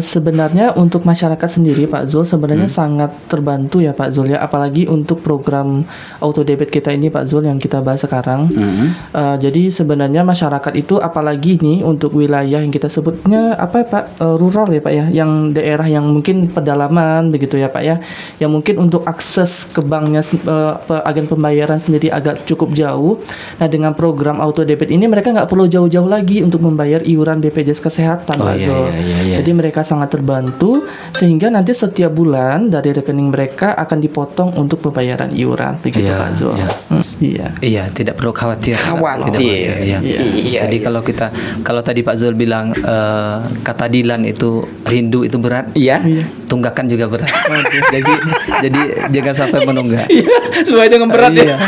Sebenarnya untuk masyarakat sendiri Pak Zul sebenarnya sangat terbantu ya Pak Zul ya, apalagi untuk program auto debit kita ini Pak Zul yang kita bahas sekarang. Jadi sebenarnya masyarakat itu apalagi nih untuk wilayah yang kita sebutnya apa ya Pak, rural ya Pak ya, yang daerah yang mungkin pedalaman begitu ya Pak ya, yang mungkin untuk akses ke banknya agen pembayaran sendiri agak cukup jauh. Nah dengan program auto debit ini mereka nggak perlu jauh-jauh lagi untuk membayar iuran BPJS Kesehatan Pak Zul. Jadi mereka sangat terbantu sehingga nanti setiap bulan dari rekening mereka akan dipotong untuk pembayaran iuran begitu Pak Zul. Iya, tidak perlu khawatir. Iya. Jadi kalau tadi Pak Zul bilang kata Dilan itu rindu itu berat, tunggakan juga berat. jadi jangan sampai menunggak. Supaya jangan berat ya.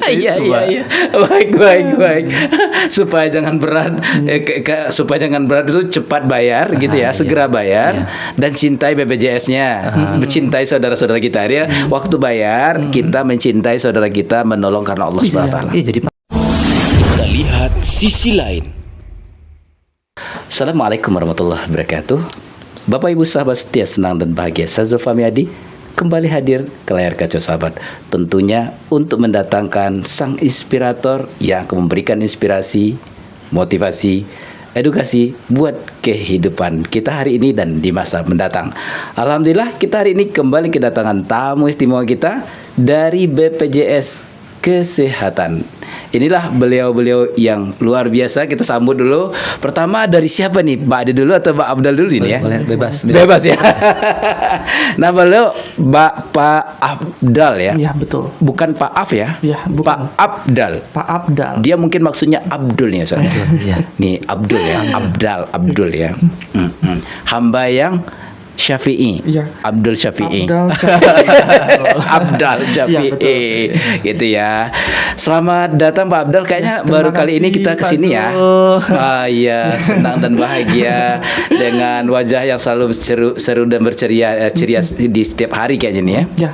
Iya. Baik. Supaya jangan berat, supaya jangan berat itu cepat bayar gitu ya, segera bayar dan cintai BPJS-nya, mencintai saudara-saudara kita ya. Waktu bayar kita mencintai saudara kita, menolong karena Allah Subhanahu wa taala. Jadi Kita lihat sisi lain. Assalamualaikum warahmatullahi wabarakatuh. Bapak Ibu sahabat setia, senang dan bahagia, saya Zulfami Adi kembali hadir ke layar kaca sahabat, tentunya untuk mendatangkan sang inspirator yang akan memberikan inspirasi, motivasi, edukasi buat kehidupan kita hari ini dan di masa mendatang. Alhamdulillah kita hari ini kembali kedatangan tamu istimewa kita dari BPJS Kesehatan. Inilah beliau-beliau yang luar biasa. Kita sambut dulu. Pertama dari siapa nih? Pak Adi dulu atau Pak Abdal dulu ini ya? boleh, Bebas ya. Nah, beliau Pak Abdal ya? Iya betul. Bukan Pak Af ya? Iya, bukan. Pak Abdal. Pak Abdal. Dia mungkin maksudnya Abdul nih Ustaz. Nih Abdul ya, Abdul ya. Hamba yang Syafi'i, Abdul Syafi'i, Abdal Syafi'i, gitu ya. Selamat datang Pak Abdal. Kayaknya baru kali ini kita kesini ya. Iya, senang dan bahagia dengan wajah yang selalu seru dan ceria di setiap hari kayaknya nih ya. Ya,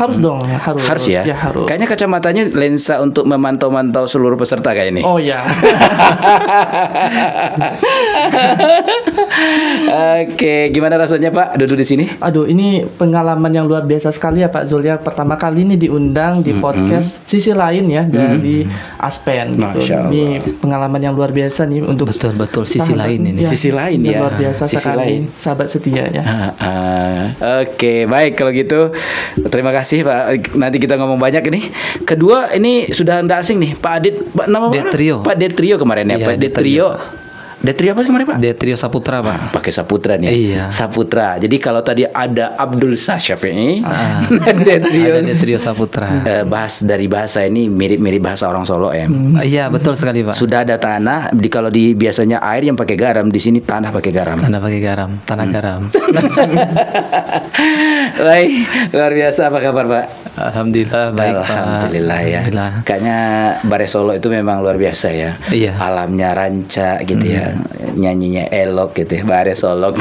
harus dong, harus ya. Harus. Kayaknya kacamatanya lensa untuk memantau-mantau seluruh peserta kayak ini. Oh ya. Oke, gimana rasanya Pak duduk di sini? Aduh, ini pengalaman yang luar biasa sekali ya Pak Zul ya. Pertama kali ini diundang di podcast sisi lain ya dari Aspen gitu. Ini pengalaman yang luar biasa nih untuk betul sisi lain ini. Sisi lain ya. Luar biasa Sisi sekali, lain. sahabat setia ya. Oke, baik kalau gitu. Terima kasih Pak. Nanti kita ngomong banyak ini. Kedua, ini sudah tidak asing nih, Pak Adit. Nama Detrio. Pak Detrio kemarin ya, Pak Detrio. Detrio apa sih kemarin Pak? Detrio Saputra Pak. Pakai Saputra nih. Iya. Saputra. Jadi kalau tadi ada Abdul Syafi'i, Ada Detrio Saputra. dari bahasa ini mirip-mirip bahasa orang Solo ya. Iya betul sekali Pak. Sudah ada tanah. Kalau di biasanya air yang pakai garam, di sini tanah pakai garam. Tanah garam. Baik, luar biasa. Apa kabar Pak? Alhamdulillah baik Pak. Alhamdulillah ya. Kayaknya Bare Solo itu memang luar biasa ya. Iya. Alamnya ranca gitu ya. Nyanyinya elok gitu ya, Bare Solo.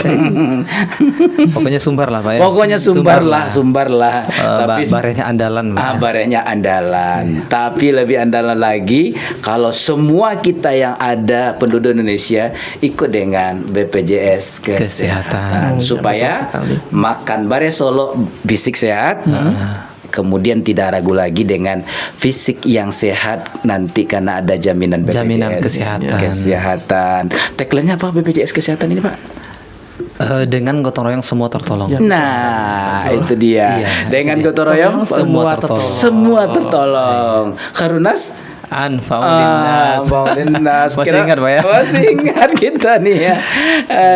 Pokoknya sumbar lah Pak ya. Pokoknya sumbar lah. Tapi barenya andalan Pak. Barenya andalan. Tapi lebih andalan lagi kalau semua kita yang ada penduduk Indonesia ikut dengan BPJS Kesehatan. Supaya makan Bare Solo fisik sehat. Kemudian tidak ragu lagi dengan fisik yang sehat nanti karena ada jaminan BPJS Kesehatan. Tagline-nya apa BPJS Kesehatan ini Pak? Dengan gotong royong semua tertolong. Nah, itu dia. Dengan gotong royong semua tertolong. Semua tertolong. Karunas Anfa'ulinnas. Masih ingat Pak ya? Masih ingat kita nih ya.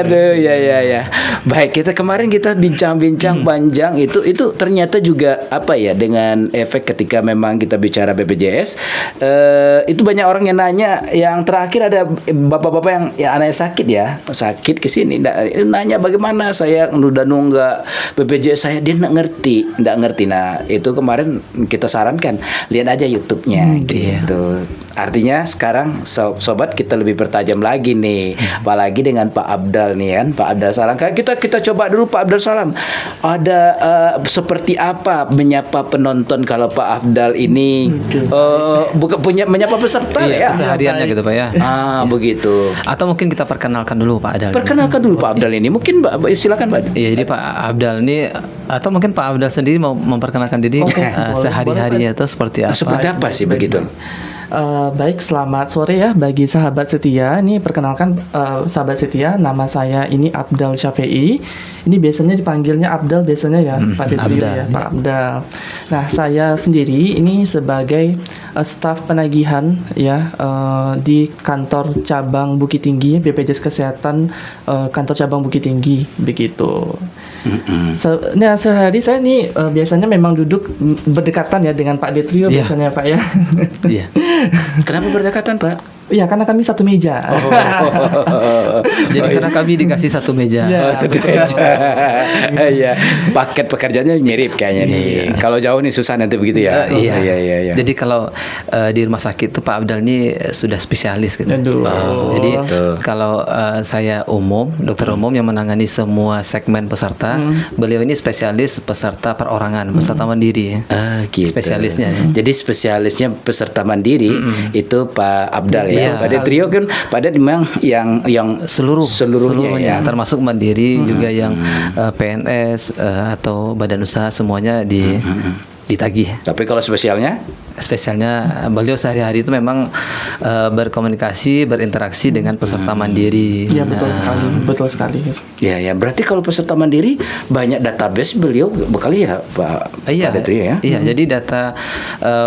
Aduh ya. Baik, kemarin kita bincang-bincang panjang itu ternyata juga apa ya, dengan efek ketika memang kita bicara BPJS itu banyak orang yang nanya. Yang terakhir ada bapak-bapak yang anaknya sakit ke sini nanya bagaimana saya nunggak BPJS saya, dia nggak ngerti. Nah, itu kemarin kita sarankan lihat aja YouTube-nya gitu. betul. Artinya sekarang sobat kita lebih bertajam lagi nih, apalagi dengan Pak Afdal nih kan, Pak Afdal Salam. Kita coba dulu Pak Afdal Salam. Ada seperti apa menyapa penonton kalau Pak Afdal ini bukan punya menyapa peserta ya? Kesehariannya gitu Pak ya. Begitu. Atau mungkin kita perkenalkan dulu Pak Afdal. Perkenalkan dulu Pak Afdal ini. Mungkin silakan Pak. Iya, jadi Pak Afdal ini atau mungkin Pak Afdal sendiri mau memperkenalkan diri sehari-harinya itu seperti apa? Seperti apa sih begitu? Baik, selamat sore ya bagi sahabat setia. Ini perkenalkan sahabat setia, nama saya ini Afdal Syafi'i. Ini biasanya dipanggilnya Afdal biasanya ya, Pak Detrio ya, Pak Afdal. Nah, saya sendiri ini sebagai staf penagihan ya di kantor cabang Bukit Tinggi, BPJS Kesehatan kantor cabang Bukit Tinggi begitu. Nah, sehari saya nih biasanya memang duduk berdekatan ya dengan Pak Detrio biasanya Pak ya. Iya. Kenapa berdekatan Pak? Iya, karena kami satu meja. Jadi karena kami dikasih satu meja. Satu meja. Iya. Paket pekerjaannya mirip kayaknya nih. Kalau jauh nih susah nanti begitu ya. Iya. Jadi kalau di rumah sakit tuh Pak Afdal ini sudah spesialis gitu. Jadi kalau saya dokter umum yang menangani semua segmen peserta, beliau ini spesialis peserta perorangan, peserta mandiri. Gitu. Spesialisnya. Jadi spesialisnya peserta mandiri itu Pak Afdal ya. Pada trio kan pada memang yang seluruhnya ya. Termasuk mandiri juga yang PNS atau badan usaha semuanya ditagih. Tapi kalau spesialnya beliau sehari-hari itu memang berkomunikasi, berinteraksi dengan peserta mandiri. Iya, betul sekali. Ya, berarti kalau peserta mandiri banyak database beliau bekali ya Pak. Iya, Trio ya. Iya, jadi data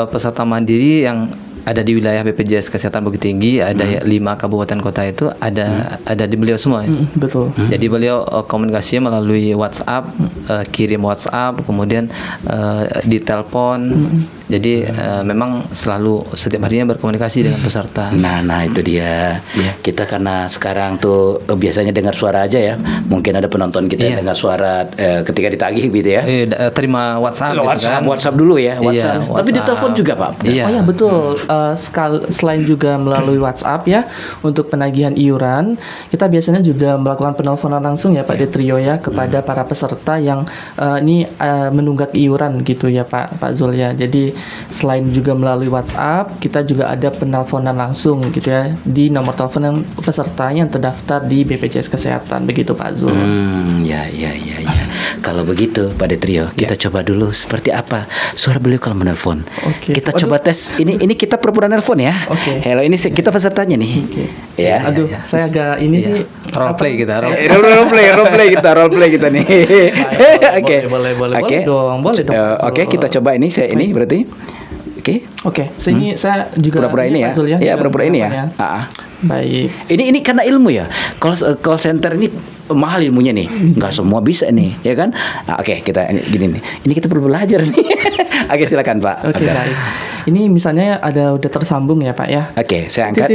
peserta mandiri yang ada di wilayah BPJS Kesehatan Bukit Tinggi, ada 5 kabupaten kota itu ada di beliau semua. Betul. Jadi beliau komunikasinya melalui WhatsApp, kirim WhatsApp, kemudian ditelepon. Jadi memang selalu setiap harinya berkomunikasi dengan peserta. Nah itu dia. Kita karena sekarang tuh biasanya dengar suara aja ya. Mungkin ada penonton kita yang dengar suara ketika ditagih gitu ya. Terima WhatsApp. WhatsApp dulu ya. WhatsApp. Tapi ditelepon juga Pak. Oh ya betul. Selain juga melalui WhatsApp ya untuk penagihan iuran, kita biasanya juga melakukan penelponan langsung ya Pak Detrio ya kepada para peserta yang ini menunggak iuran gitu ya Pak Zul ya. Jadi selain juga melalui WhatsApp, kita juga ada penelponan langsung gitu ya di nomor telepon peserta yang terdaftar di BPJS Kesehatan begitu Pak Zul. Ya. Kalau begitu Pak Detrio, kita coba dulu seperti apa suara beliau kalau menelpon. Kita coba tes. Ini kita pura-pura nelpon ya. Hello, ini kita pesertanya nih. Ya. Saya agak ini role play kita. Role play kita nih. Boleh dong. Oke, kita coba ini berarti. Oke. Saya juga pura-pura ini ya. Pak Zul ya. Ya, pura-pura ini ya. Baik. Ini karena ilmu ya. Call center ini mahal ilmunya nih. Enggak semua bisa nih, ya kan? Oke, kita gini nih. Ini kita perlu belajar nih. Oke, silakan Pak. Oke, baik. Ini misalnya udah tersambung ya Pak ya. Oke, saya angkat.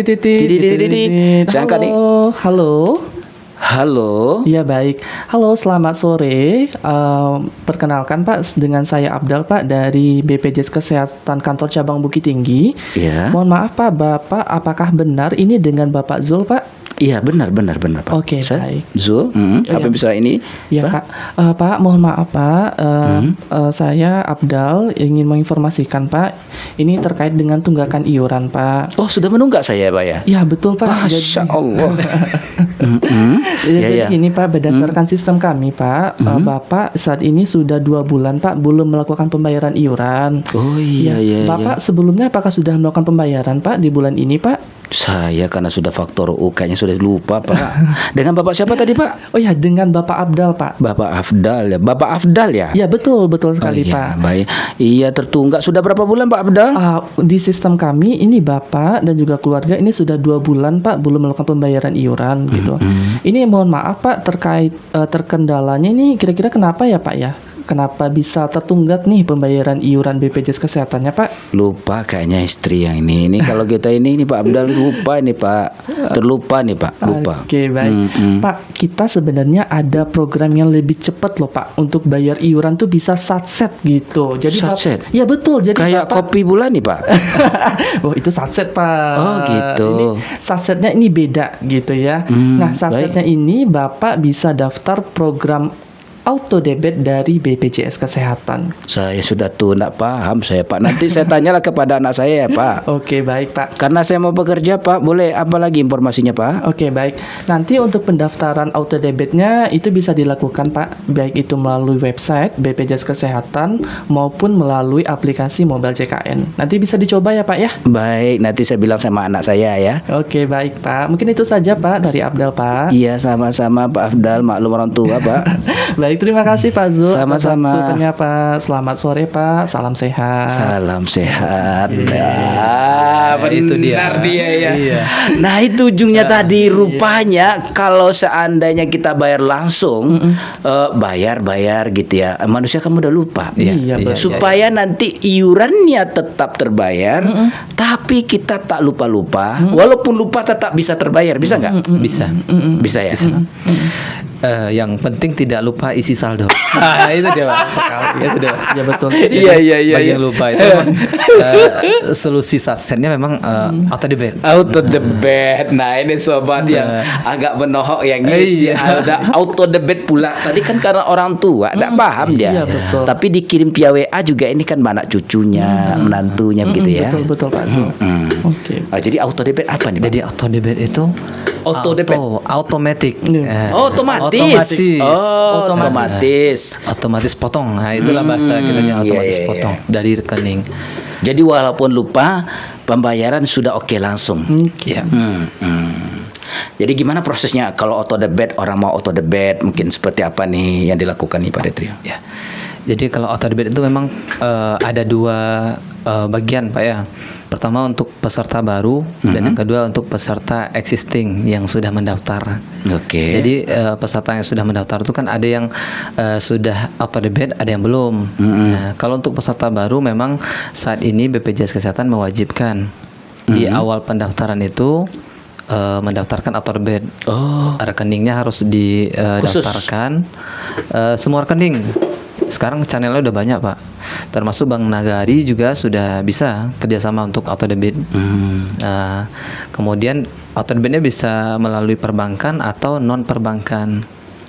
Saya angkat nih. Halo. Iya baik. Halo, selamat sore. Perkenalkan Pak, dengan saya Afdal Pak dari BPJS Kesehatan Kantor Cabang Bukit Tinggi. Iya. Mohon maaf Pak, Bapak apakah benar ini dengan Bapak Zul Pak? Iya benar Pak. Oke, baik. Zul, apa bisa ini? Iya Pak. Pak, mohon maaf Pak. Saya Afdal ingin menginformasikan Pak. Ini terkait dengan tunggakan iuran Pak. Oh, sudah menunggak saya Pak ya? Iya betul Pak. Masya Allah. Jadi ini Pak, berdasarkan sistem kami Pak, Bapak saat ini sudah 2 bulan Pak belum melakukan pembayaran iuran. Oh iya. Bapak sebelumnya apakah sudah melakukan pembayaran Pak di bulan ini Pak? Saya karena sudah faktor U kayaknya sudah lupa Pak. Dengan Bapak siapa tadi Pak? Oh ya, dengan Bapak Afdal Pak. Bapak Afdal ya? Ya betul sekali Pak. Baik. Iya, tertunggak sudah berapa bulan Pak Afdal? Di sistem kami ini Bapak dan juga keluarga ini sudah 2 bulan Pak belum melakukan pembayaran iuran gitu. Ini mohon maaf Pak terkait terkendalanya ini kira-kira kenapa ya Pak ya? kenapa bisa tertunggak nih pembayaran iuran BPJS Kesehatannya, Pak? Lupa kayaknya istri yang ini. Ini kalau kita ini Pak Abdal lupa nih Pak. Terlupa nih Pak, lupa. Oke, baik. Pak, kita sebenarnya ada program yang lebih cepat loh Pak. Untuk bayar iuran tuh bisa satset gitu. Jadi satset? Ya betul. Jadi kayak Bapak, kopi bulan nih Pak. Oh itu satset Pak. Oh gitu. Ini satsetnya ini beda gitu ya. Nah satsetnya ini Bapak bisa daftar program auto debit dari BPJS Kesehatan. Saya sudah tidak paham saya Pak. Nanti saya tanyalah kepada anak saya ya Pak. Oke, baik Pak. Karena saya mau bekerja Pak. Boleh apa lagi informasinya Pak? Oke, baik. Nanti untuk pendaftaran auto debitnya itu bisa dilakukan Pak. Baik itu melalui website BPJS Kesehatan maupun melalui aplikasi mobile JKN. Nanti bisa dicoba ya Pak ya. Baik, nanti saya bilang sama anak saya ya. Oke, baik Pak. Mungkin itu saja Pak dari Abdal Pak. Iya, sama-sama Pak Abdal, maklum orang tua Pak. Baik, terima kasih Pak Zul. Sama-sama. Atas waktunya Pak. Selamat sore Pak. Salam sehat. Salam sehat. Itu dia ya. Iya. Nah itu ujungnya tadi rupanya kalau seandainya kita bayar langsung, bayar gitu ya. Manusia kan udah lupa. Iya, Supaya nanti iurannya tetap terbayar, tapi kita tak lupa-lupa. Walaupun lupa tetap bisa terbayar. Bisa nggak? Bisa. Bisa ya. Yang penting tidak lupa isi saldo. Itu dia Pak. Itu dia Pak. Ya betul. Iya. Bagi yang lupa itu memang, solusi satsetnya memang auto debit. Auto debit. Nah ini sobat yang agak menohok yang ini. Ada auto debit pula. Tadi kan karena orang tua tidak paham dia. Iya, betul. Tapi dikirim via WA juga ini kan anak cucunya, menantunya begitu ya. Betul Pak Zul. Oke. Jadi auto debit apa nih Pak? Jadi auto debit itu automatic. Otomatis potong. Nah, itulah bahasa kitanya otomatis potong dari rekening. Jadi walaupun lupa pembayaran sudah oke langsung. Ya. Jadi gimana prosesnya kalau auto debit, orang mau auto debit mungkin seperti apa nih yang dilakukan nih Pak Detrio? Ya. Jadi kalau auto debit itu memang ada dua bagian Pak ya. Pertama untuk peserta baru dan yang kedua untuk peserta existing yang sudah mendaftar. Oke. Jadi peserta yang sudah mendaftar itu kan ada yang sudah auto debit, ada yang belum. Nah, kalau untuk peserta baru memang saat ini BPJS Kesehatan mewajibkan di awal pendaftaran itu mendaftarkan auto debit. Rekeningnya harus didaftarkan semua rekening. Sekarang channelnya udah banyak Pak, termasuk Bank Nagari juga sudah bisa kerjasama untuk auto debit. Kemudian auto debitnya bisa melalui perbankan atau non perbankan.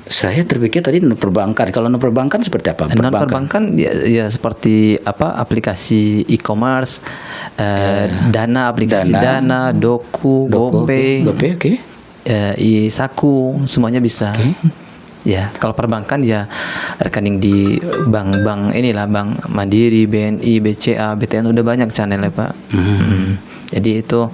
Saya terpikir tadi non perbankan. Kalau non perbankan seperti apa? Non perbankan ya seperti apa? Aplikasi e-commerce, Dana, aplikasi Dana, Doku, GoPay, Saku, semuanya bisa. Ya, kalau perbankan ya rekening di bank-bank inilah, Bank Mandiri, BNI, BCA, BTN udah banyak channelnya Pak. Jadi itu.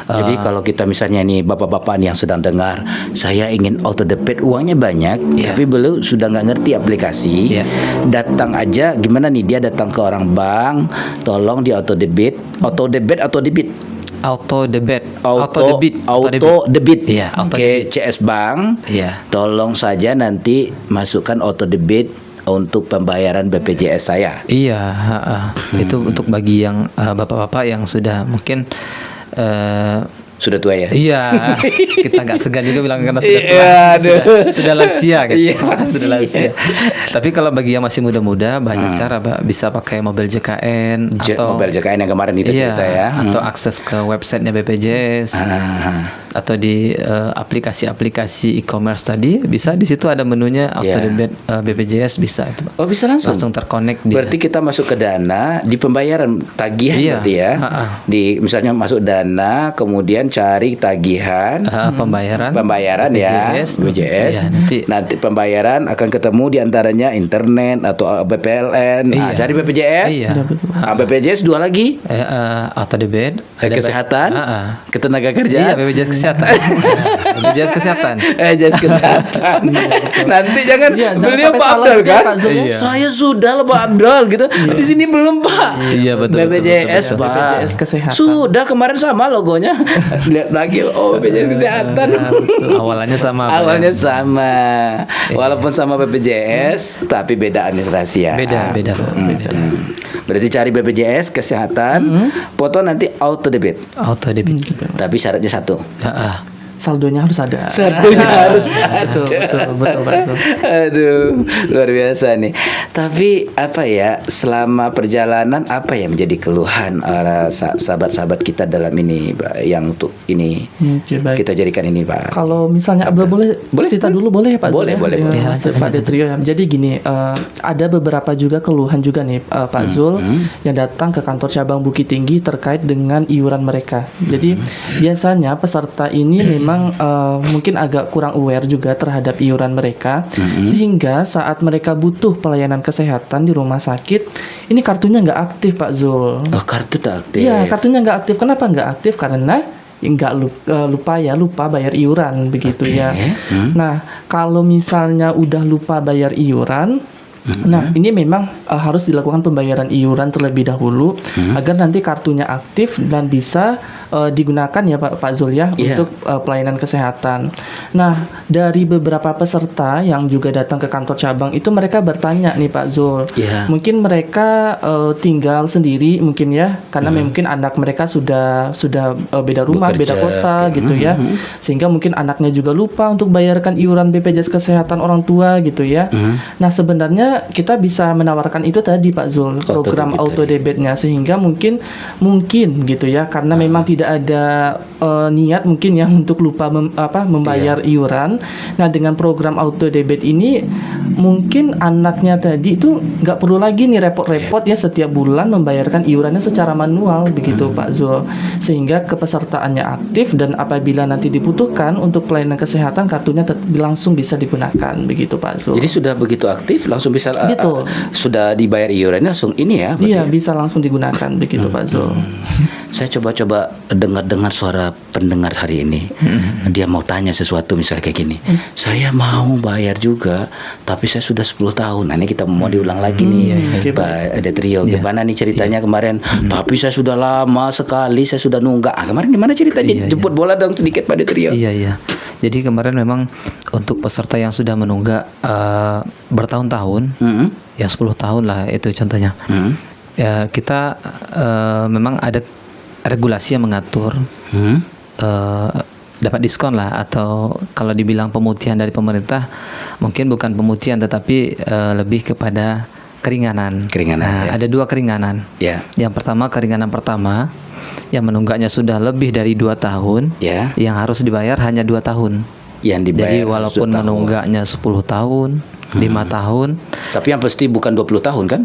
Jadi kalau kita misalnya nih bapak-bapak nih yang sedang dengar, saya ingin auto debit uangnya banyak, tapi belum sudah nggak ngerti aplikasi, datang aja gimana nih dia datang ke orang bank, tolong di auto debit atau debit. Auto debit. Ya, Oke, CS Bank. Tolong saja nanti masukkan auto debit untuk pembayaran BPJS saya. Iya, itu untuk bagi yang bapak-bapak yang sudah mungkin sudah tua ya? Iya, kita nggak segan juga bilang karena sudah tua, sudah lansia gitu. Sudah lansia. Tapi kalau bagi yang masih muda-muda banyak cara Pak, bisa pakai mobil JKN atau mobil JKN yang kemarin itu cerita ya, atau akses ke websitenya BPJS. Atau di aplikasi-aplikasi e-commerce tadi bisa, di situ ada menunya auto debit BPJS bisa itu Pak. Oh bisa langsung terkonek. Berarti kita masuk ke Dana di pembayaran tagihan berarti ya. Di misalnya masuk Dana kemudian cari tagihan pembayaran BPJS. Nanti pembayaran akan ketemu di antaranya internet atau BPLN. Cari BPJS. BPJS dua lagi. Auto debit, kesehatan, ketenaga kerjaan, BPJS kesehatan. BPJS kesehatan. BPJS kesehatan. Nanti jangan beliau Pak Abdul kan? Saya sudah lah Pak Abdul gitu. Di sini belum Pak. Iya betul. BPJS Pak. BPJS kesehatan. Sudah kemarin sama logonya. Lihat lagi BPJS kesehatan. Awalnya sama. Awalnya sama. Walaupun sama BPJS, tapi beda administrasi ya. Beda. Berarti cari BPJS kesehatan, foto nanti auto debit. Tapi syaratnya satu. Saldonya harus ada. Saldonya harus ada. Betul. Aduh, luar biasa nih. Tapi apa ya, selama perjalanan apa yang menjadi keluhan sahabat-sahabat kita dalam ini, Pak, yang untuk ini kita jadikan ini, Pak? Kalau misalnya Abdul boleh cerita dulu boleh ya Pak? Boleh. Ya, Pak Detrio ya. Jadi gini, ada beberapa juga keluhan juga nih Pak Zul yang datang ke kantor cabang Bukit Tinggi terkait dengan iuran mereka. Jadi biasanya peserta ini memang mungkin agak kurang aware juga terhadap iuran mereka, sehingga saat mereka butuh pelayanan kesehatan di rumah sakit, ini kartunya nggak aktif Pak Zul. Oh, kartu tak aktif? Iya, kartunya nggak aktif. Kenapa nggak aktif? Karena nggak lupa bayar iuran begitu ya. Nah, kalau misalnya udah lupa bayar iuran, nah ini memang harus dilakukan pembayaran iuran terlebih dahulu agar nanti kartunya aktif dan bisa digunakan ya Pak Zul ya untuk pelayanan kesehatan. Nah, dari beberapa peserta yang juga datang ke kantor cabang itu mereka bertanya nih Pak Zul, mungkin mereka tinggal sendiri mungkin ya, karena mungkin anak mereka sudah beda rumah, beda kota gitu ya, sehingga mungkin anaknya juga lupa untuk bayarkan iuran BPJS kesehatan orang tua gitu ya. Nah, sebenarnya kita bisa menawarkan itu tadi Pak Zul, program auto debitnya, sehingga mungkin gitu ya, karena memang tidak ada niat mungkin ya untuk lupa membayar iuran. Nah, dengan program auto debit ini mungkin anaknya tadi itu nggak perlu lagi nih repot-repot ya setiap bulan membayarkan iurannya secara manual begitu Pak Zul, sehingga kepesertaannya aktif dan apabila nanti dibutuhkan untuk pelayanan kesehatan kartunya langsung bisa digunakan begitu Pak Zul. Jadi sudah begitu aktif langsung bisa sudah dibayar iurannya langsung ini ya? Iya, bisa langsung digunakan begitu Pak Zul. Saya coba dengar suara pendengar hari ini. Dia mau tanya sesuatu misalnya kayak gini. Saya mau bayar juga, tapi saya sudah 10 tahun. Nah, ini kita mau diulang lagi nih Pak Detrio. Gimana nih ceritanya kemarin? Tapi saya sudah lama sekali, saya sudah nunggak. Kemarin gimana ceritanya? Jemput bola dong sedikit Pak Detrio. Iya. Jadi kemarin memang untuk peserta yang sudah menunggak bertahun-tahun, ya 10 tahun lah itu contohnya. Ya, kita memang ada regulasi yang mengatur dapat diskon lah, atau kalau dibilang pemutihan dari pemerintah mungkin bukan pemutihan tetapi lebih kepada keringanan. Nah, ada 2 keringanan. Yang pertama, keringanan pertama yang menunggaknya sudah lebih dari 2 tahun, yang harus dibayar hanya 2 tahun. Jadi walaupun menunggaknya 10 tahun, 5 tahun, tapi yang pasti bukan 20 tahun kan?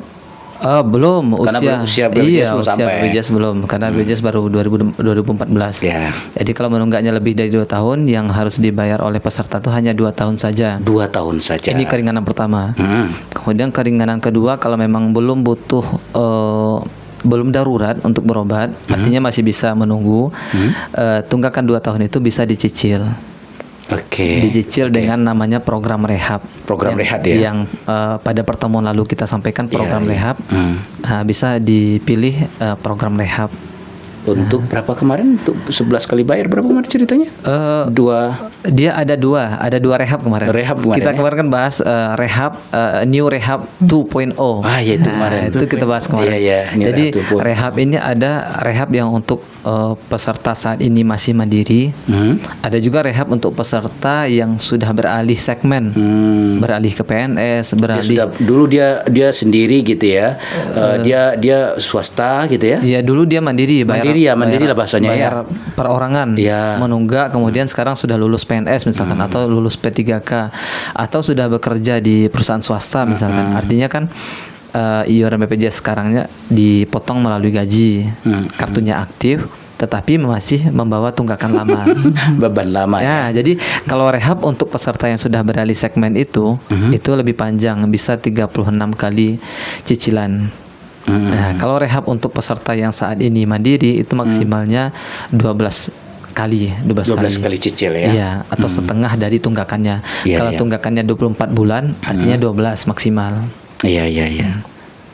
Belum, usia BPJS belum sampai. BPJS belum, karena BPJS baru 2014. Jadi kalau menunggaknya lebih dari 2 tahun, yang harus dibayar oleh peserta itu hanya 2 tahun saja. 2 tahun saja. Ini keringanan pertama. Kemudian keringanan kedua, kalau memang belum butuh belum darurat untuk berobat, artinya masih bisa menunggu, tunggakan 2 tahun itu bisa dicicil. Dicicil dengan namanya program rehab. Rehab ya. Yang pada pertemuan lalu kita sampaikan program rehab. Bisa dipilih program rehab. Untuk berapa kemarin? Untuk 11 kali bayar berapa kemarin ceritanya? Dia ada dua rehab kemarin. Kita kemarin kan bahas rehab, new rehab 2.0. Ya itu kemarin. Itu kita bahas kemarin. Jadi rehab ini ada rehab yang untuk peserta saat ini masih mandiri. Ada juga rehab untuk peserta yang sudah beralih segmen, beralih ke PNS, beralih. Dulu dia sendiri gitu ya. Dia swasta gitu ya. Iya, dulu dia mandiri mandiri lah bahasanya, bayar perorangan, menunggak, kemudian sekarang sudah lulus PNS misalkan, atau lulus P3K, atau sudah bekerja di perusahaan swasta misalkan. Artinya kan iuran BPJS sekarangnya dipotong melalui gaji, kartunya aktif, tetapi masih membawa tunggakan lama. Beban lama ya. Jadi kalau rehab untuk peserta yang sudah beralih segmen itu lebih panjang, bisa 36 kali cicilan. Nah, kalau rehab untuk peserta yang saat ini mandiri itu maksimalnya 12 kali 12 kali cicil ya. Iya, atau setengah dari tunggakannya. Kalau tunggakannya 24 bulan artinya 12 maksimal. Iya.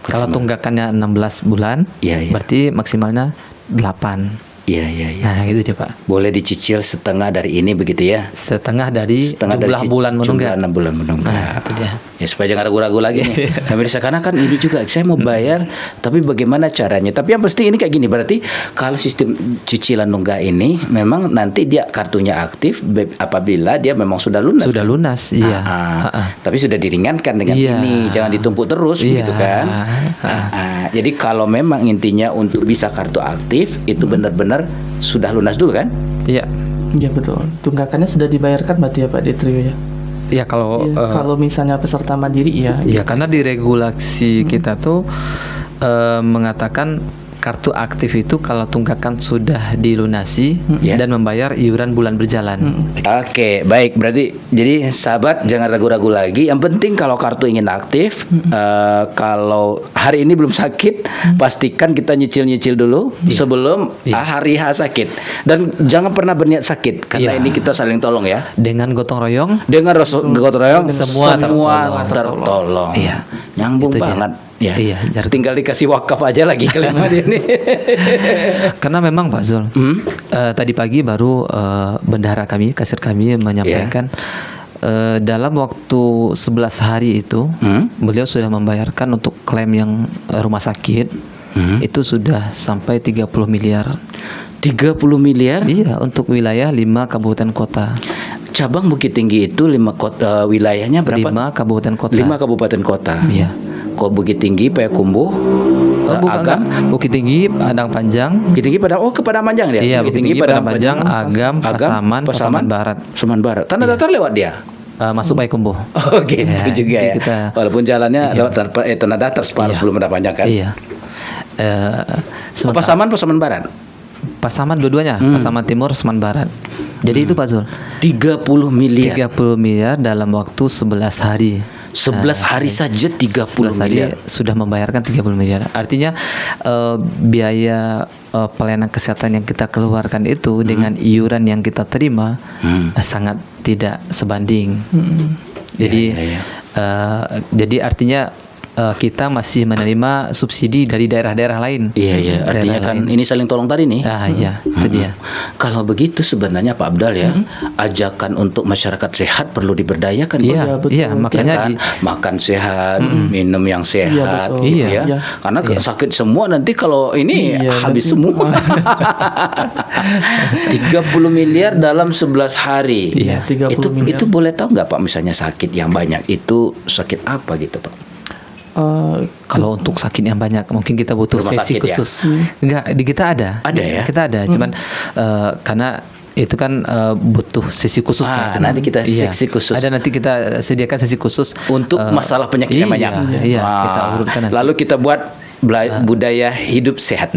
Kalau tunggakannya 16 bulan berarti maksimalnya 8. Iya. Nah, gitu dia, Pak. Boleh dicicil setengah dari ini begitu ya. Setengah dari jumlah bulan menunggak. Jumlah 6 bulan menunggak. Nah, itu dia. Ya supaya jangan ragu-ragu lagi nih. Nah, karena kan ini juga saya mau bayar, tapi bagaimana caranya? Tapi yang pasti ini kayak gini, berarti kalau sistem cicilan nunggak ini memang nanti dia kartunya aktif apabila dia memang sudah lunas. Sudah lunas, iya. Tapi sudah diringankan dengan ini, jangan ditumpuk terus begitu kan. Jadi kalau memang intinya untuk bisa kartu aktif itu benar-benar sudah lunas dulu kan? Iya. Iya betul. Tunggakannya sudah dibayarkan berarti ya Pak di Trio ya. Ya kalau kalau misalnya peserta mandiri ya. Iya, karena di regulasi kita tuh mengatakan kartu aktif itu kalau tunggakan sudah dilunasi dan membayar iuran bulan berjalan. Oke, baik. Berarti jadi sahabat jangan ragu-ragu lagi. Yang penting kalau kartu ingin aktif, kalau hari ini belum sakit, pastikan kita nyicil-nyicil dulu sebelum hari H sakit. Dan jangan pernah berniat sakit karena ini kita saling tolong ya. Dengan gotong royong, gotong royong semua tertolong. Iya. Nyambung itu banget. Iya. Tinggal dikasih wakaf aja lagi kalimat ini. Karena memang Pak Zul, tadi pagi baru bendahara kami, kasir kami menyampaikan dalam waktu 11 hari itu beliau sudah membayarkan untuk klaim yang rumah sakit itu sudah sampai 30 miliar. 30 miliar? Iya, untuk wilayah 5 kabupaten kota. Cabang Bukit Tinggi itu 5 kota, wilayahnya berapa? 5 kabupaten kota. 5 kabupaten kota. Iya. Kok Bukit Tinggi, Payakumbuh, Agam, Bukit Tinggi, Padang Panjang. Bukit Tinggi Padang, ke Padang Panjang dia. Iya, Bukit Tinggi, Padang Panjang, Agam, Pasaman Barat. Pasaman Barat. Tanah datar lewat dia. Masuk Payakumbuh. Oh gitu juga ya. Walaupun jalannya lewat tanah datar sebelum Padang Panjang kan. Iya. Pasaman Barat. Pasaman dua-duanya, Pasaman Timur, Pasaman Barat. Jadi itu Pak Zul. 30 miliar. 30 miliar dalam waktu 11 hari. 11 hari saja 30 miliar. Sudah membayarkan 30 miliar. Artinya biaya pelayanan kesehatan yang kita keluarkan itu dengan iuran yang kita terima sangat tidak sebanding. Jadi jadi artinya kita masih menerima subsidi dari daerah-daerah lain. Iya. Artinya kan ini saling tolong tadi nih. Iya, itu dia. Kalau begitu sebenarnya Pak Abdal ya, ajakan untuk masyarakat sehat perlu diberdayakan. Iya, makanya kan? Makan sehat, minum yang sehat, gitu ya. Karena sakit semua nanti kalau ini habis semua. 30 miliar dalam 11 hari. Iya, 30 miliar. Itu boleh tahu nggak Pak, misalnya sakit yang banyak itu sakit apa gitu Pak? Kalau untuk sakit yang banyak mungkin kita butuh sesi khusus. Enggak, di kita ada. Ada ya? Kita ada, cuman karena itu kan butuh sesi khusus kan. Nanti kita sesi khusus. Ada, nanti kita sediakan sesi khusus untuk masalah penyakit yang banyak. Iya, kita urutkan nanti. Lalu kita buat budaya hidup sehat.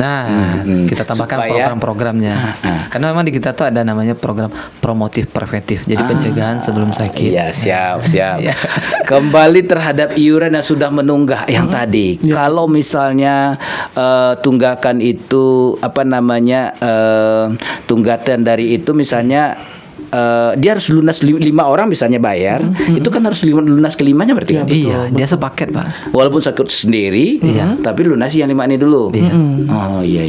Kita tambahkan program-programnya. Karena memang di kita tuh ada namanya program promotif preventif. Jadi pencegahan sebelum sakit. Iya, siap. Kembali terhadap iuran yang sudah menunggak yang tadi. Kalau misalnya tunggakan itu tunggakan dari itu misalnya dia harus lunas 5 orang misalnya bayar, itu kan harus lunas kelimanya berarti kan? Iya, dia sepaket Pak. Walaupun sakit sendiri, tapi lunasi yang 5 ini dulu. Oh iya.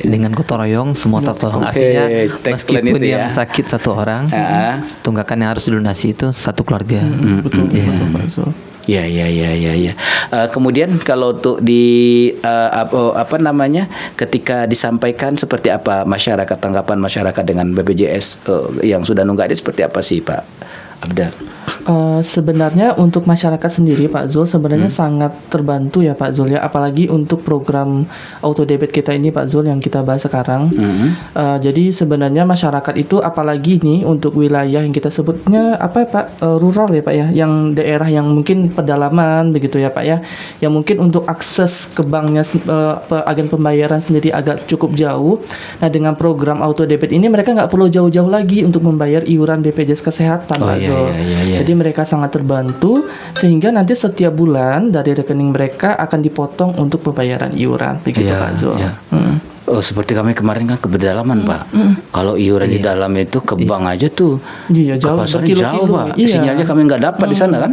Dengan gotong royong semua tertolong. Artinya meskipun yang sakit satu orang, tunggakan yang harus dilunasi itu satu keluarga. Betul Pak. Ya. Kemudian kalau untuk ketika disampaikan seperti apa tanggapan masyarakat dengan BPJS yang sudah nunggak ini seperti apa sih Pak Abdal? Sebenarnya untuk masyarakat sendiri Pak Zul sebenarnya sangat terbantu ya Pak Zul ya, apalagi untuk program auto debit kita ini Pak Zul yang kita bahas sekarang. Jadi sebenarnya masyarakat itu apalagi nih untuk wilayah yang kita sebutnya rural ya Pak ya, yang daerah yang mungkin pedalaman begitu ya Pak ya, yang mungkin untuk akses ke banknya agen pembayaran sendiri agak cukup jauh. Nah dengan program auto debit ini mereka nggak perlu jauh-jauh lagi untuk membayar iuran BPJS Kesehatan Pak Zul. Jadi mereka sangat terbantu sehingga nanti setiap bulan dari rekening mereka akan dipotong untuk pembayaran iuran begitu Pak Zul. Oh, seperti kami kemarin kan ke pedalaman Pak. Kalau iuran di dalam itu ke bank aja tuh, jauh, jauh Pak. Sinyalnya kami nggak dapat di sana kan.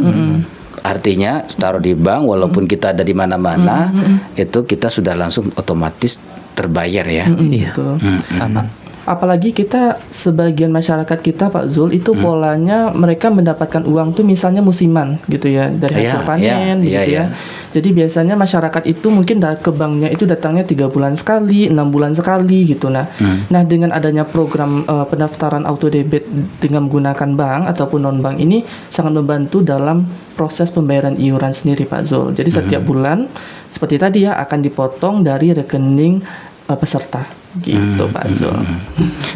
Artinya taruh di bank, walaupun kita ada di mana-mana, itu kita sudah langsung otomatis terbayar ya. Betul. Aman. Apalagi kita sebagian masyarakat kita Pak Zul itu polanya mereka mendapatkan uang tuh misalnya musiman gitu ya dari hasil panen gitu ya. Jadi biasanya masyarakat itu mungkin ke banknya itu datangnya 3 bulan sekali, 6 bulan sekali gitu. Nah dengan adanya program pendaftaran auto debit dengan menggunakan bank ataupun non bank ini sangat membantu dalam proses pembayaran iuran sendiri Pak Zul. Jadi setiap bulan seperti tadi ya akan dipotong dari rekening peserta. Gitu Pak Zul.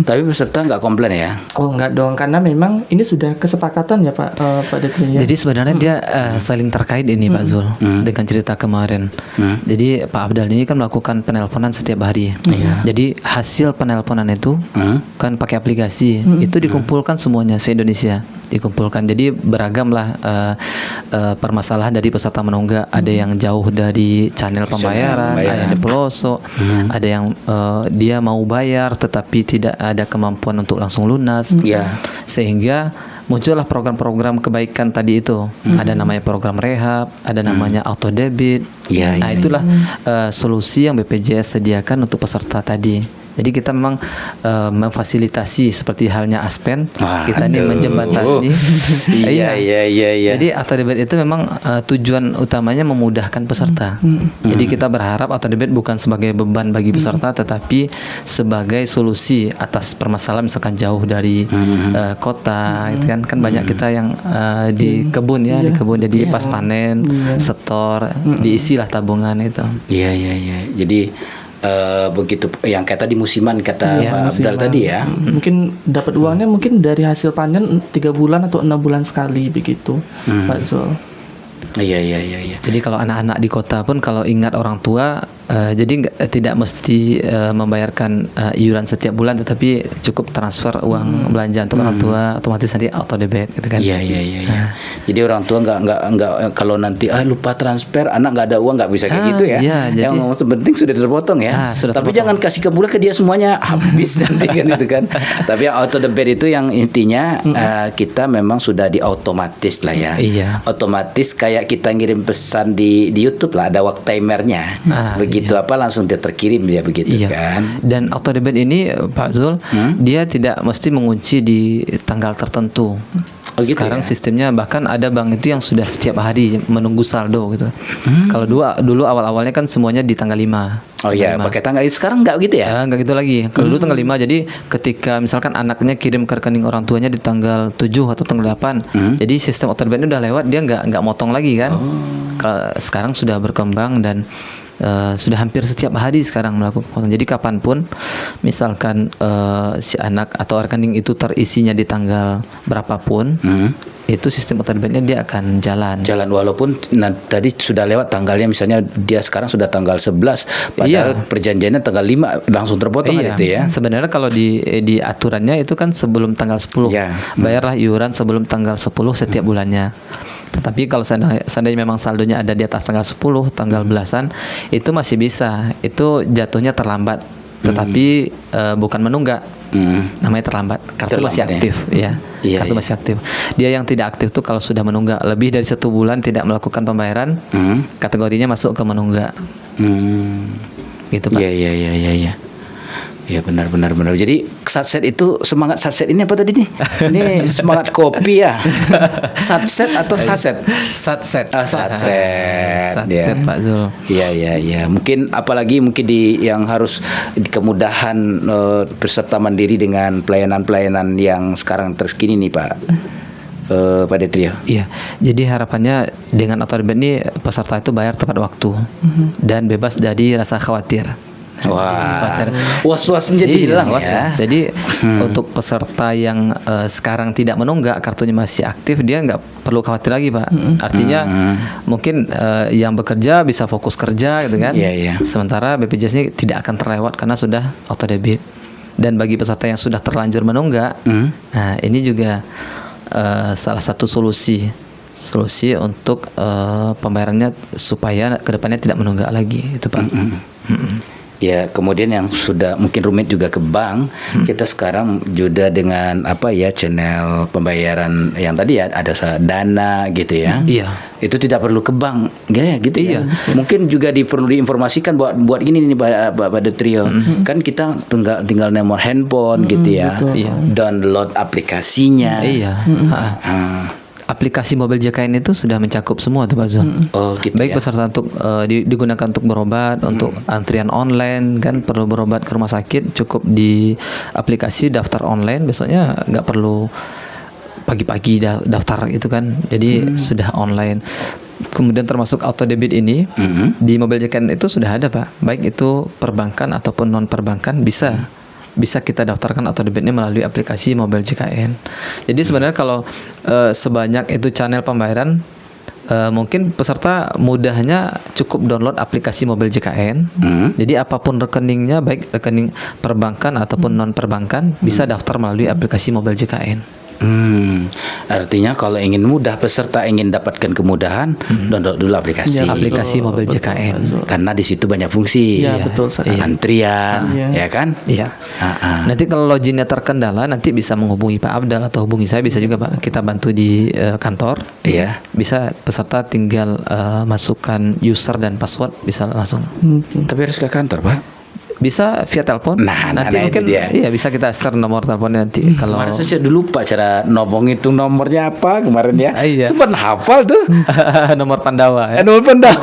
Tapi peserta nggak komplain ya? Oh nggak dong, karena memang ini sudah kesepakatan ya Pak Detri ya. Jadi sebenarnya dia saling terkait ini Pak Zul dengan cerita kemarin. Jadi Pak Abdal ini kan melakukan penelponan setiap hari. Jadi hasil penelponan itu kan pakai aplikasi itu dikumpulkan semuanya se-Indonesia dikumpulkan. Jadi beragam lah permasalahan dari peserta menunggak. Ada yang jauh dari channel pembayaran, ada yang di pelosok, ada yang dia mau bayar tetapi tidak ada kemampuan untuk langsung lunas. Sehingga muncullah program-program kebaikan tadi itu. Ada namanya program rehab, ada namanya auto debit. Nah, itulah solusi yang BPJS sediakan untuk peserta tadi. Jadi kita memang memfasilitasi seperti halnya Aspen, kita ini menjembatani. Jadi auto debit itu memang tujuan utamanya memudahkan peserta. Jadi kita berharap auto debit bukan sebagai beban bagi peserta, tetapi sebagai solusi atas permasalahan misalkan jauh dari kota, gitu kan. Kan banyak kita yang di kebun ya, di kebun jadi pas panen, setor, diisilah tabungan itu. Jadi begitu yang kayak tadi musiman kata Pak Abdal tadi ya. Mungkin dapat uangnya mungkin dari hasil panen 3 bulan atau 6 bulan sekali begitu Pak Zul. Iya. Jadi kalau anak-anak di kota pun kalau ingat orang tua, jadi tidak mesti membayarkan iuran setiap bulan, tetapi cukup transfer uang belanja untuk orang tua, otomatis nanti auto debit gitu kan. Iya. Jadi orang tua nggak kalau nanti lupa transfer, anak nggak ada uang, nggak bisa kayak gitu ya. Yang penting sudah terpotong ya. Tapi jangan kasih ke bulan ke dia semuanya habis nanti kan itu kan. Tapi yang auto debit itu yang intinya kita memang sudah diotomatis lah ya. Otomatis kayak kita ngirim pesan di YouTube lah, ada waktu timernya. Begitu langsung dia terkirim dia begitu kan. Dan auto debit ini Pak Zul, dia tidak mesti mengunci di tanggal tertentu. Sekarang sistemnya bahkan ada bank itu yang sudah setiap hari menunggu saldo gitu. Kalau dulu awal-awalnya kan semuanya di tanggal 5. Pakai tanggal. Sekarang nggak gitu ya? Nggak gitu lagi. Kalau dulu tanggal 5, jadi ketika misalkan anaknya kirim ke rekening orang tuanya di tanggal 7 atau tanggal 8, jadi sistem auto debit udah lewat, dia nggak motong lagi kan. Kalau sekarang sudah berkembang dan sudah hampir setiap hari sekarang melakukan potong. Jadi kapanpun misalkan si anak atau rekening itu terisinya di tanggal berapapun, itu sistem auto debitnya dia akan jalan walaupun tadi sudah lewat tanggalnya, misalnya dia sekarang sudah tanggal 11 padahal perjanjiannya tanggal 5 langsung terpotong itu ya. Sebenarnya kalau di aturannya itu kan sebelum tanggal 10 bayarlah iuran sebelum tanggal 10 setiap bulannya. Tetapi kalau seandainya memang saldonya ada di atas tanggal 10, tanggal belasan, itu masih bisa. Itu jatuhnya terlambat. Tetapi bukan menunggak. Namanya terlambat. Kartu masih aktif ya. Kartu masih aktif. Dia yang tidak aktif tuh kalau sudah menunggak lebih dari 1 bulan tidak melakukan pembayaran, kategorinya masuk ke menunggak. Gitu Pak. Iya. Ya benar. Jadi satset itu semangat satset ini apa tadi nih? Ini semangat kopi ya. Satset atau saset? Satset. Satset Pak Zul. Iya. Mungkin apalagi di yang harus kemudahan peserta mandiri dengan pelayanan-pelayanan yang sekarang terkini nih Pak. Pak Detri. Iya. Jadi harapannya dengan auto debit ini peserta itu bayar tepat waktu dan bebas dari rasa khawatir. Was-was jadi hilang ya. Jadi untuk peserta yang sekarang tidak menunggak, kartunya masih aktif, dia nggak perlu khawatir lagi Pak. Artinya mungkin yang bekerja bisa fokus kerja gitu kan. Sementara BPJS ini tidak akan terlewat karena sudah auto debit. Dan bagi peserta yang sudah terlanjur menunggak, nah ini juga salah satu solusi untuk pembayarannya supaya kedepannya tidak menunggak lagi itu Pak. Ya, kemudian yang sudah mungkin rumit juga ke bank, kita sekarang juga dengan channel pembayaran yang tadi ya, ada Dana gitu ya. Iya. Itu tidak perlu ke bank, ya gitu ya. Mungkin juga perlu diinformasikan buat gini nih pada Trio. Kan kita tinggal nomor handphone gitu ya. Download aplikasinya. Iya. Aplikasi mobil JKN itu sudah mencakup semua tuh Pak Zul. Oh gitu. Baik ya. peserta untuk digunakan untuk berobat, untuk antrian online kan, perlu berobat ke rumah sakit cukup di aplikasi daftar online, besoknya nggak perlu pagi-pagi daftar itu kan. Jadi sudah online. Kemudian termasuk auto debit ini di mobil JKN itu sudah ada Pak. Baik itu perbankan ataupun non perbankan bisa kita daftarkan auto debitnya melalui aplikasi mobil JKN. Jadi sebenarnya kalau sebanyak itu channel pembayaran, mungkin peserta mudahnya cukup download aplikasi mobil JKN. Jadi apapun rekeningnya, baik rekening perbankan ataupun non perbankan, bisa daftar melalui aplikasi mobil JKN. Artinya kalau ingin mudah, peserta ingin dapatkan kemudahan, download dulu aplikasi. Aplikasi mobil JKN. Karena di situ banyak fungsi. Ya, betul sekali. Antrian, ya kan? Iya. Nanti kalau loginnya terkendala, nanti bisa menghubungi Pak Abdal atau hubungi saya, bisa juga Pak. Kita bantu di kantor. Iya. Bisa peserta tinggal masukkan user dan password, bisa langsung. Tapi harus ke kantor, Pak. Bisa via telepon. Nanti mungkin iya bisa kita share nomor teleponnya nanti. Kalau kemarin saya udah lupa cara ngitung nomornya apa kemarin ya. Iya. Sempat hafal tuh. Nomor Pandawa ya. Nomor Pandawa.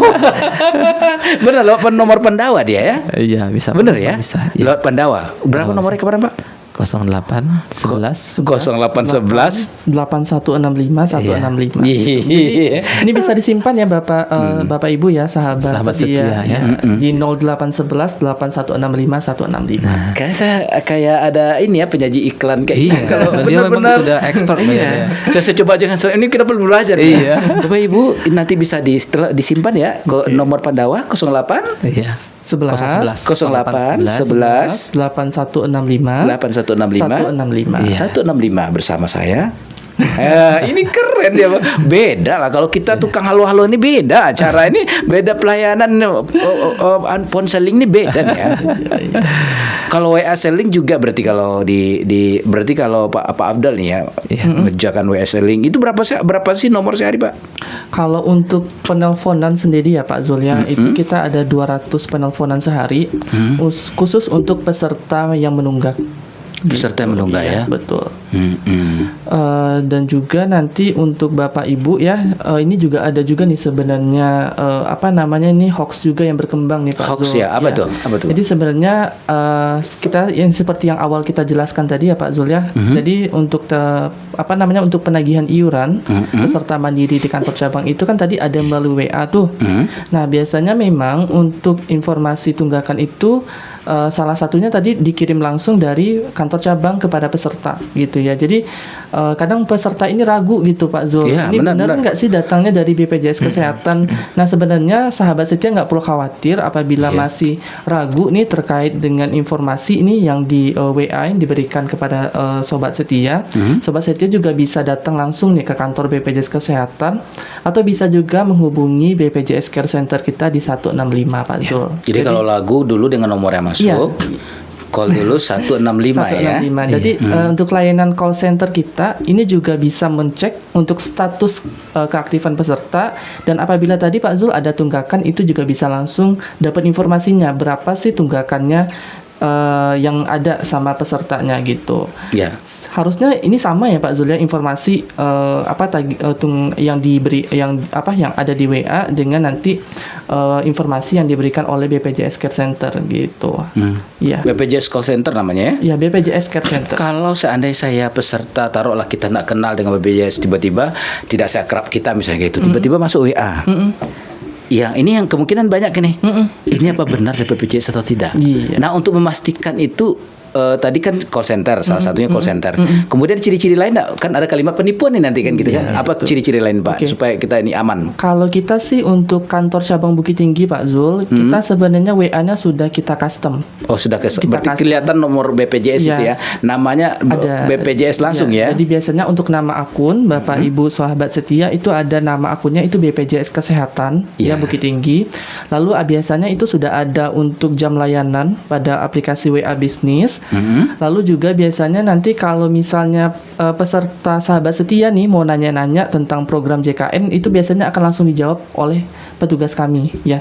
Benar lewat nomor Pandawa dia ya? Iya bisa. Benar ya? Bisa. Ya. Lewat Pandawa. Berapa nomornya kemarin Pak? 0811 0811 8165 165. Ini bisa disimpan ya Bapak Ibu ya, sahabat setia ya. Di 0811 8165 165. Kayak saya ada ini ya, penyaji iklan kayak iya. Kalau dia memang sudah expert ya. Saya coba jangan ini kita perlu belajar. Iya. Bapak Ibu nanti bisa disimpan ya ke nomor Pandawa 08 11 8165 165 bersama saya. Ini keren ya Bang. Beda lah kalau kita tukang halo-halo ini beda acara ini, beda pelayanan ponseling ini beda ya. Kalau WA selling juga berarti kalau berarti kalau Pak Abdal nih ya mengerjakan WA selling itu berapa sih nomor sehari Pak? Kalau untuk penelponan sendiri ya Pak Zul ya, itu kita ada 200 penelponan sehari khusus untuk peserta yang menunggak. Peserta yang menunggak ya. Betul. Dan juga nanti untuk Bapak Ibu ya, ini juga ada juga nih sebenarnya ini hoax juga yang berkembang nih Pak Hoax Zul. ya, apa tuh? Jadi sebenarnya kita yang seperti yang awal kita jelaskan tadi ya Pak Zul ya. Jadi untuk untuk penagihan iuran peserta mandiri di kantor cabang itu kan tadi ada melalui WA tuh. Nah, biasanya memang untuk informasi tunggakan itu salah satunya tadi dikirim langsung dari kantor cabang kepada peserta gitu ya. Jadi kadang peserta ini ragu gitu Pak Zul. Ya, ini benar nggak sih datangnya dari BPJS Kesehatan? Nah sebenarnya sahabat setia nggak perlu khawatir apabila masih ragu nih terkait dengan informasi ini yang di WA yang diberikan kepada sobat setia. Sobat setia juga bisa datang langsung nih ke kantor BPJS Kesehatan atau bisa juga menghubungi BPJS Care Center kita di 165 Pak Zul. Jadi kalau lagu dulu dengan nomor yang masuk, call dulu 165 ya. Jadi untuk layanan call center kita ini juga bisa mencek untuk status keaktifan peserta, dan apabila tadi Pak Zul ada tunggakan itu juga bisa langsung dapat informasinya berapa sih tunggakannya yang ada sama pesertanya gitu. Ya. Harusnya ini sama ya Pak Zul ya, informasi yang ada di WA dengan nanti informasi yang diberikan oleh BPJS Care Center gitu. Ya. BPJS Call Center namanya ya? Ya, BPJS Care Center. Kalau seandainya saya peserta, taruhlah kita nggak kenal dengan BPJS, tiba-tiba tidak seakrab kita misalnya gitu, tiba-tiba masuk WA. Ya, ini yang kemungkinan banyak nih. Ini apa benar dari BPJS atau tidak? Nah, untuk memastikan itu tadi kan call center, salah satunya call center. Kemudian ciri-ciri lain kan ada kalimat penipuan nih nanti kan gitu kan. Apa ciri-ciri lain Pak supaya kita ini aman? Kalau kita sih untuk kantor cabang Bukit Tinggi Pak Zul, kita sebenarnya WA-nya sudah kita custom. Oh sudah berarti kelihatan nomor BPJS itu ya. Namanya ada, BPJS langsung ya. Jadi biasanya untuk nama akun Bapak Ibu sahabat setia itu ada nama akunnya itu BPJS Kesehatan ya Bukit Tinggi. Lalu biasanya itu sudah ada untuk jam layanan pada aplikasi WA Bisnis. Lalu juga biasanya nanti kalau misalnya peserta sahabat setia nih mau nanya-nanya tentang program JKN itu biasanya akan langsung dijawab oleh petugas kami ya,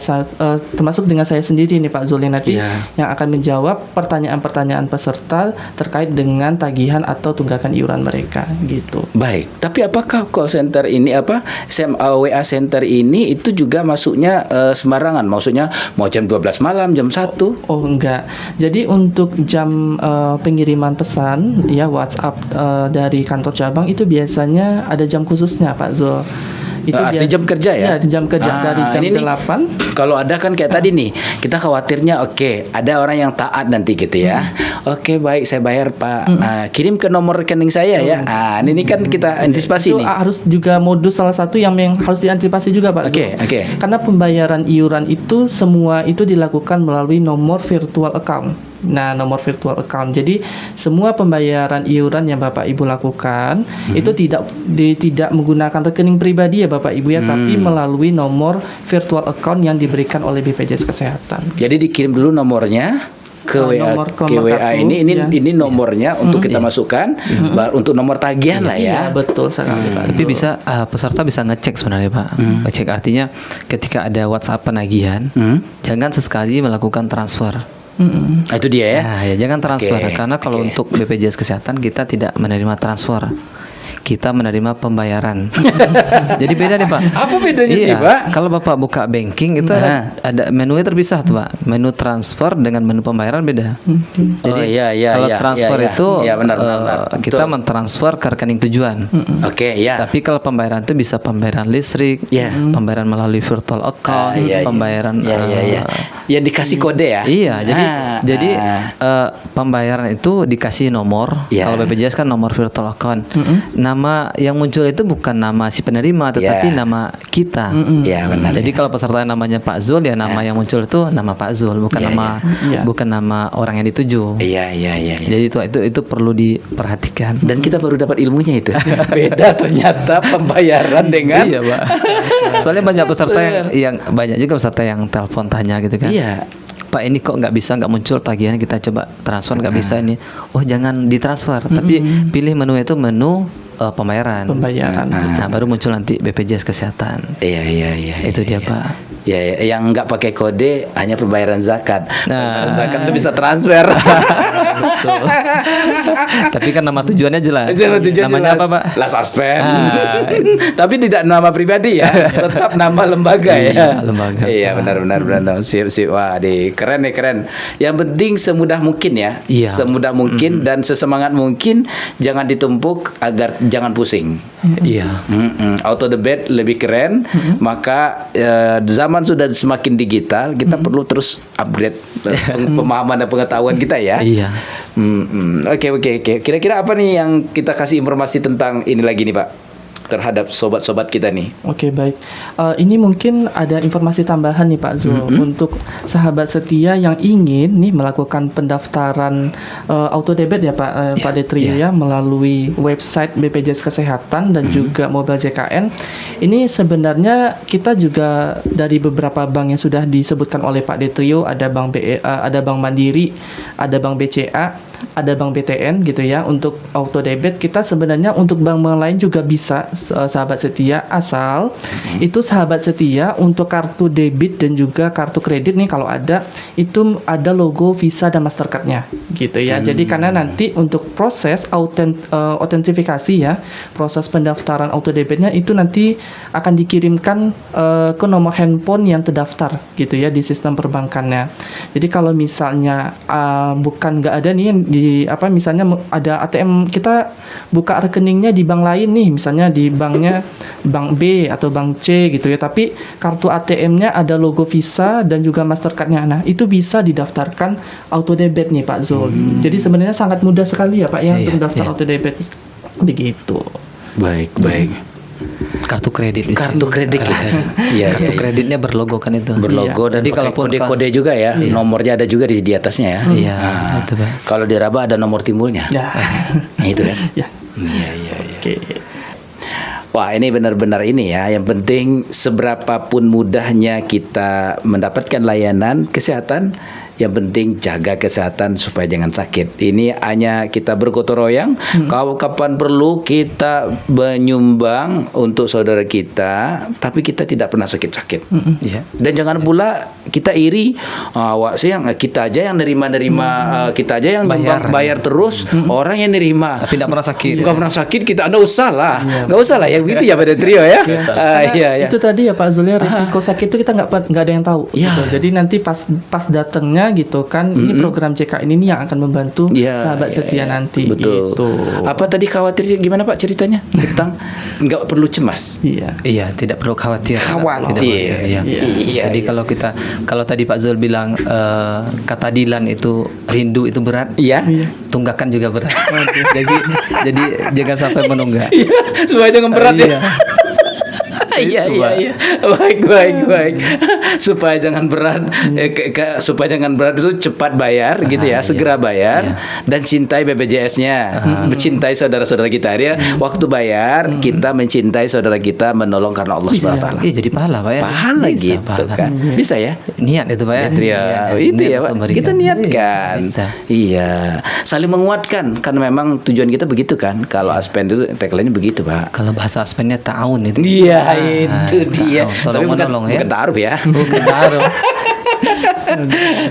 termasuk dengan saya sendiri nih Pak Zul nanti yang akan menjawab pertanyaan-pertanyaan peserta terkait dengan tagihan atau tunggakan iuran mereka gitu. Baik, tapi apakah call center ini WA center ini itu juga masuknya sembarangan? Maksudnya mau jam 12 malam, jam 1? Oh enggak. Jadi untuk jam pengiriman pesan ya WhatsApp dari kantor cabang itu biasanya ada jam khususnya Pak Zul. Itu arti jam kerja ya? Iya, di jam kerja dari jam 8. Kalau ada kan kayak tadi nih, kita khawatirnya ada orang yang taat nanti gitu ya. Oke, baik saya bayar Pak. Kirim ke nomor rekening saya ya. Ini kan kita antisipasi itu nih. Harus juga modus salah satu yang harus diantisipasi juga Pak. Oke. Karena pembayaran iuran itu semua itu dilakukan melalui nomor virtual account. Nah, nomor virtual account. Jadi semua pembayaran iuran yang Bapak Ibu lakukan itu tidak menggunakan rekening pribadi ya Bapak Ibu ya, tapi melalui nomor virtual account yang diberikan oleh BPJS Kesehatan. Jadi dikirim dulu nomornya ke WA ini nomornya untuk kita masukkan untuk nomor tagihan lah ya. Iya, betul sekali Pak. Tapi bisa peserta bisa ngecek sebenarnya Pak. Ngecek artinya ketika ada WhatsApp penagihan, jangan sesekali melakukan transfer. Itu dia ya. Nah, ya jangan transfer karena kalau untuk BPJS Kesehatan kita tidak menerima transfer. Kita menerima pembayaran. Jadi beda nih Pak. Apa bedanya sih Pak? Kalau Bapak buka banking itu ada menunya terpisah tuh Pak. Menu transfer dengan menu pembayaran beda. Jadi kalau transfer itu benar. Kita mentransfer ke rekening tujuan. Tapi kalau pembayaran itu bisa pembayaran listrik, pembayaran melalui virtual account, pembayaran yang dikasih kode ya. Iya, jadi pembayaran itu dikasih nomor. Kalau BPJS kan nomor virtual account. Nama yang muncul itu bukan nama si penerima, tetapi nama kita. Iya benar. Jadi kalau peserta namanya Pak Zul ya nama yang muncul itu nama Pak Zul, bukan nama orang yang dituju. Iya. Jadi itu perlu diperhatikan. Dan kita baru dapat ilmunya itu. Beda ternyata pembayaran dengan. Iya Pak. Soalnya banyak peserta yang banyak juga peserta yang telepon tanya gitu kan. Iya. Pak ini kok nggak muncul tagihan, kita coba transfer nggak bisa ini. Oh jangan ditransfer, tapi pilih menu itu menu pembayaran. Nah baru muncul nanti BPJS Kesehatan. Iya. Itu dia Pak. Ya, yang nggak pakai kode hanya pembayaran zakat. Pembayaran zakat itu bisa transfer. Betul. Tapi kan nama tujuannya jelas. jelas. Namanya apa Pak? Lasaspen. Tapi tidak nama pribadi ya, tetap nama lembaga ya. Lembaga. Iya benar. Sip. Wah, keren. Yang penting semudah mungkin ya. Iya. Semudah mungkin dan sesemangat mungkin, jangan ditumpuk agar jangan pusing. Iya. Auto debit lebih keren, maka zaman sudah semakin digital, kita perlu terus upgrade pemahaman dan pengetahuan kita ya. Iya. Oke. Kira-kira apa nih yang kita kasih informasi tentang ini lagi nih Pak? Terhadap sobat-sobat kita nih. Oke, baik. Ini mungkin ada informasi tambahan nih Pak Zul untuk sahabat setia yang ingin nih melakukan pendaftaran auto debit ya Pak Detrio ya melalui website BPJS Kesehatan dan juga mobile JKN. Ini sebenarnya kita juga dari beberapa bank yang sudah disebutkan oleh Pak Detrio, ada Bank ada Bank Mandiri, ada Bank BCA, ada Bank BTN gitu ya. Untuk auto debit kita sebenarnya untuk bank-bank lain juga bisa sahabat setia, asal itu sahabat setia untuk kartu debit dan juga kartu kredit nih kalau ada itu ada logo Visa dan Mastercard-nya gitu ya. Jadi karena nanti untuk proses autentifikasi ya, proses pendaftaran auto debitnya itu nanti akan dikirimkan ke nomor handphone yang terdaftar gitu ya di sistem perbankannya. Jadi kalau misalnya bukan nggak ada nih misalnya ada ATM kita buka rekeningnya di bank lain nih, misalnya di banknya bank B atau bank C gitu ya, tapi kartu ATM-nya ada logo Visa dan juga Mastercard-nya. Nah, itu bisa didaftarkan auto debit nih Pak Zul. Jadi sebenarnya sangat mudah sekali ya Pak ya untuk mendaftar auto debit. Begitu. Baik. kartu kredit. Kartu kredit. Iya, kartu kreditnya berlogo kan itu. Berlogo dan jadi kalaupun kode-kode juga ya, nomornya ada juga di atasnya ya. Iya, itu Pak. Kalau diraba ada nomor timbulnya. Ya. Nah, itu kan. Ya. Iya. Oke. Wah, ini benar-benar ini ya. Yang penting seberapapun mudahnya kita mendapatkan layanan kesehatan, yang penting jaga kesehatan supaya jangan sakit. Ini hanya kita bergotong royong. Kalau kapan perlu kita menyumbang untuk saudara kita, tapi kita tidak pernah sakit-sakit. Ya. Dan jangan pula kita iri. Wah, kita aja yang nerima, kita aja yang bayar terus. Orang yang nerima, tapi tidak pernah sakit. Nggak pernah sakit, kita nggak usah lah. Nggak usah lah. Ya begitu ya pada trio ya. Iya. Itu tadi ya Pak Zul, risiko sakit itu kita nggak ada yang tahu. Gitu. Jadi nanti pas datangnya gitu kan, ini program CK ini nih yang akan membantu sahabat setia nanti. Betul. Gitu. Apa tadi khawatir gimana Pak ceritanya tentang nggak perlu cemas? Iya, tidak perlu khawatir. Iya. Jadi kalau tadi Pak Zul bilang kata Dilan itu rindu itu berat. Iya. Tunggakan juga berat. jadi jangan sampai menunggak. Iya, supaya jangan berat ya. Iya. Baik. Supaya jangan berat, supaya jangan berat itu cepat bayar, gitu ya, segera bayar, dan cintai BPJS-nya, mencintai saudara-saudara kita. Dia waktu bayar kita mencintai saudara kita, menolong karena Allah SWT. Iya, jadi pahala Pak ya. Pahala gitu pahala. Kan, bisa ya. Niat itu Pak ya. Itu ya Pak. Kita niatkan. Iya. Saling menguatkan, karena memang tujuan kita begitu kan. Kalau Aspen itu tagline-nya begitu Pak. Kalau bahasa Aspennya ta'awun itu. Iya. Itu dia. Tapi menolong ya. Bukan ta'aruf ya. Bukan ta'aruf.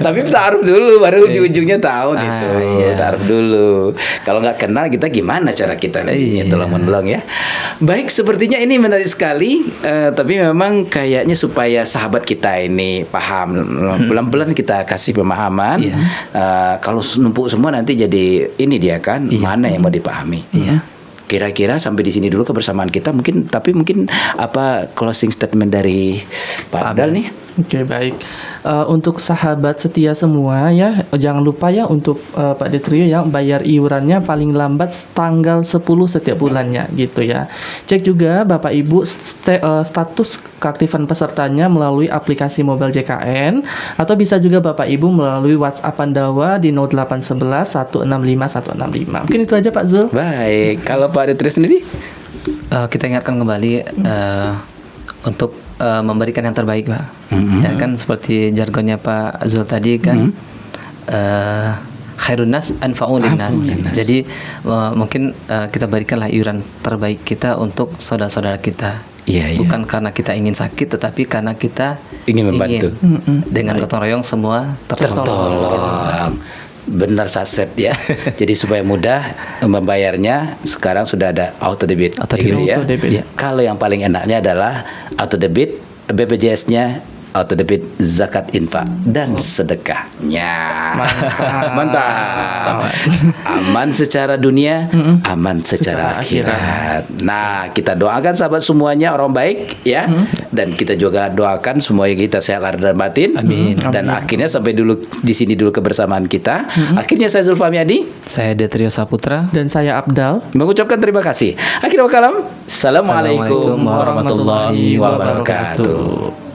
Tapi ta'aruf dulu, baru di ujungnya tahun itu. Ta'aruf dulu. Kalau nggak kenal kita gimana cara kita tolong menolong ya. Baik, sepertinya ini menarik sekali. Tapi memang kayaknya supaya sahabat kita ini paham, pelan-pelan kita kasih pemahaman. Kalau numpuk semua nanti jadi ini dia kan, mana yang mau dipahami. Kira-kira sampai di sini dulu kebersamaan kita, mungkin apa closing statement dari Pak Abdal nih? Oke, baik. Untuk sahabat setia semua ya, jangan lupa ya untuk Pak Detrio ya, bayar iurannya paling lambat tanggal 10 setiap bulannya gitu ya. Cek juga Bapak Ibu status keaktifan pesertanya melalui aplikasi mobile JKN, atau bisa juga Bapak Ibu melalui WhatsApp Pandawa di 0811 165 165. Mungkin itu aja Pak Zul. Baik, kalau Pak Detrio sendiri? Kita ingatkan kembali untuk memberikan yang terbaik Pak. Ya kan seperti jargonnya Pak Zul tadi kan, khairun nas anfa'un linnas. Jadi mungkin kita berikanlah iuran terbaik kita untuk saudara-saudara kita. Bukan karena kita ingin sakit, tetapi karena kita ingin membantu. Dengan gotong royong semua tertolong. Benar saset ya. Jadi supaya mudah membayarnya, sekarang sudah ada auto debit. Ya. Kalau yang paling enaknya adalah auto debit BPJS-nya, auto debit zakat infak dan sedekahnya. Mantap. Aman secara dunia, aman secara akhirat. Nah, kita doakan sahabat semuanya orang baik ya. Dan kita juga doakan semuanya kita sehat lahir dan batin. Amin. Dan akhirnya sampai dulu di sini dulu kebersamaan kita. Akhirnya saya Zulfahmi Adi, saya Detrio Saputra, dan saya Abdal mengucapkan terima kasih. Akhirul kalam. Assalamualaikum warahmatullahi wabarakatuh.